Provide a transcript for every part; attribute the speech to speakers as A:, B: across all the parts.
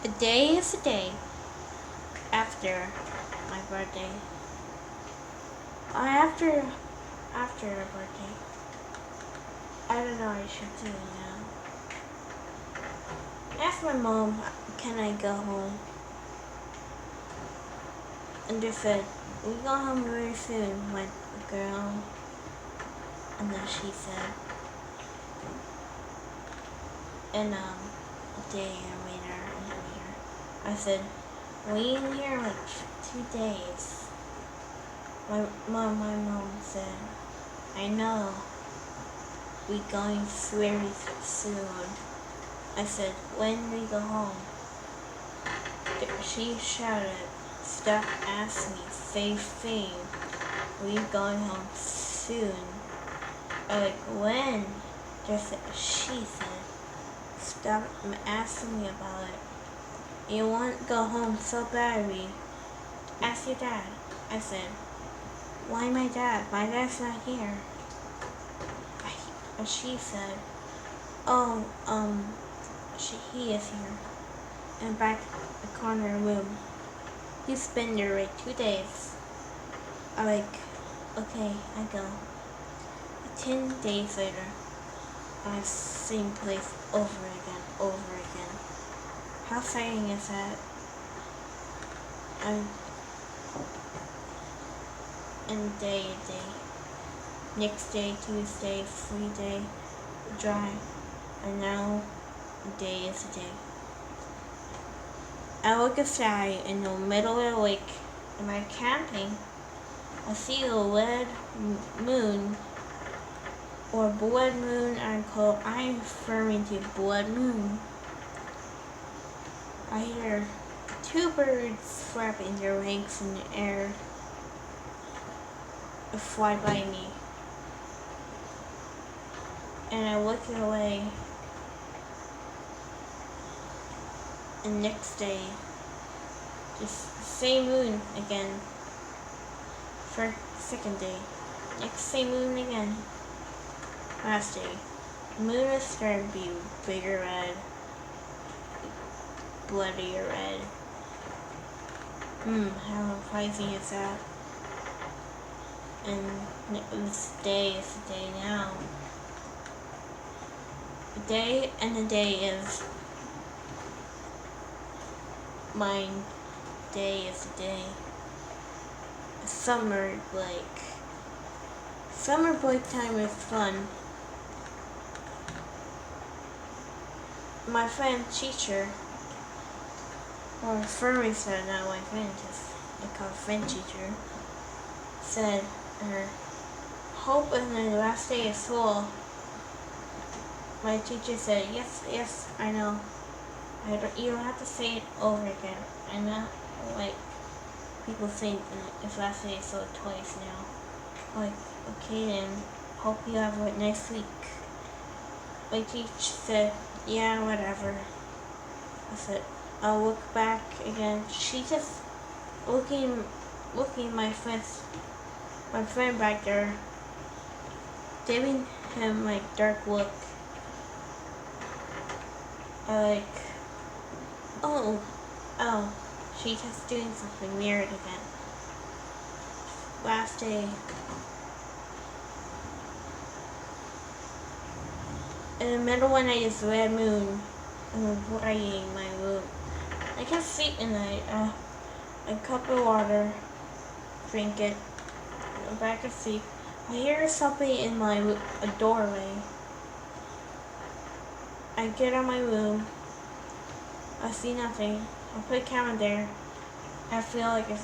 A: A day is a day after my birthday. After a birthday. I don't know what I should do now. Ask my mom, can I go home? And they said, we go home very soon, my girl. And then she said, and a day later, I said, we in here like 2 days. My mom said, I know, we going very soon. I said, when we go home? She shouted, stop asking me, same thing. We going home soon. I like, when? She said, stop asking me about it. You want to go home so badly. Ask your dad. I said, why my dad? My dad's not here. She said, oh, he is here. And back the corner room. He's been there like 2 days. I like, okay, I go. 10 days later, same place over again. How exciting is that? And day. Next day, Tuesday, free day, dry. And now, a day is a day. I look outside in the middle of the lake. Am I camping? I see a red moon, or blood moon. I'm referring to blood moon. I hear 2 birds flapping their wings in the air. Fly by me. And I look away. And next day, just the same moon again. For second day. Next same moon again. Last day. The moon is starting to be bigger red. Bloodier red. How surprising is that? And this day is the day now. The day is mine. Day is the day. Summer break time is fun. My friend teacher, or furry said, not my friend, just I call friend teacher, said hope in the last day of school. My teacher said, yes, I know. You don't have to say it over again. I'm not like people say it's last day of school twice now. Like, okay then, hope you have a nice week. My teacher said, yeah, whatever. I said, I'll look back again. She just looking my friend back there, giving him like dark look. I like, oh, she's just doing something weird again. Last day. In the middle one night is red moon, lighting my room. I can't sleep at night. A cup of water, drink it, go back to sleep. I hear something in my doorway. I get out my room. I see nothing. I put a camera there. I feel like a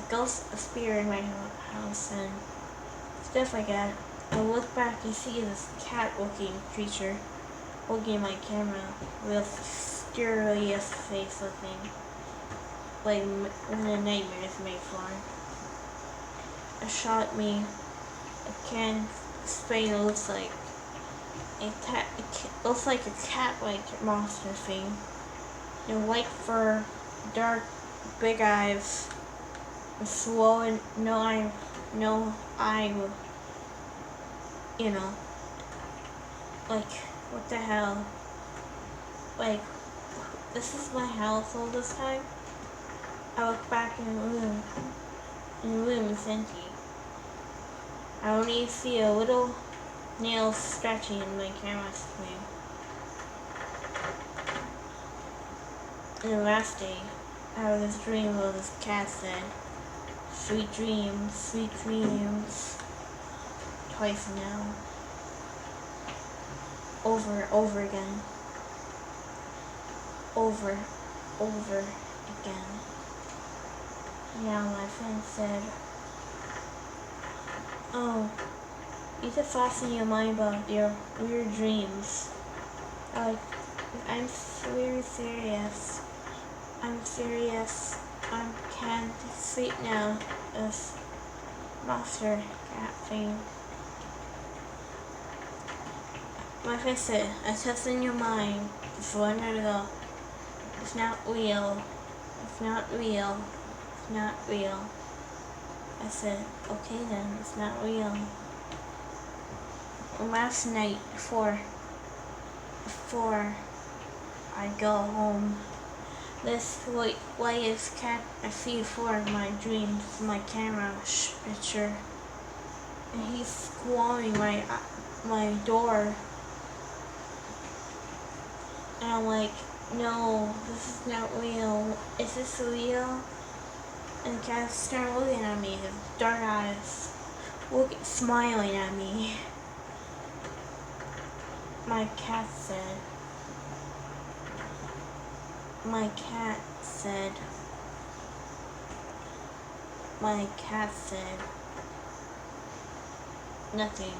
A: spirit in my house and stuff like that. I look back and see this cat-looking creature looking at my camera with mysterious face looking like when a nightmare is made for. It shot me. I can't explain. It looks like a cat-like monster thing. White fur, dark, big eyes, swollen, no eye, like, what the hell? Like, this is my house all this time. I look back in the room, and the room is empty. I only see a little nail scratching in my camera screen. And the last day, I had this dream where this cat said, sweet dreams, twice now, over and over again, over again. Yeah, my friend said, oh, you just lost in your mind about your weird dreams. I'm very serious. I'm serious. I can't sleep now. This monster cat thing. My friend said, I just in your mind. Just let it go. It's not real. It's not real. It's not real. I said, okay then, it's not real. Last night, before I go home, this whitest cat I see for my dreams, my camera picture, and he's clawing my door, and I'm like, no, this is not real. Is this real? And the cat started looking at me, his dark eyes, smiling at me. My cat said, nothing.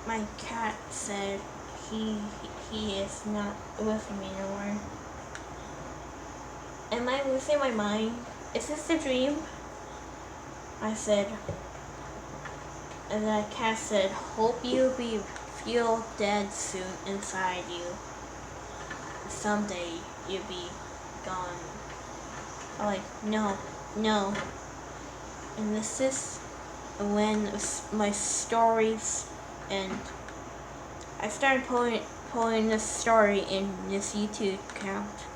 A: My cat said he is not with me anymore. Am I losing my mind? Is this a dream? I said, and the cat said, hope you feel dead soon inside you. Someday you'll be gone. I'm like, no. And this is when my stories end. I started pulling this story in this YouTube account.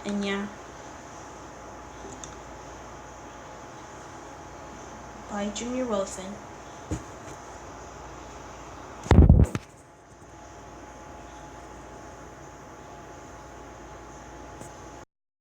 A: And yeah. By Junior Wilson.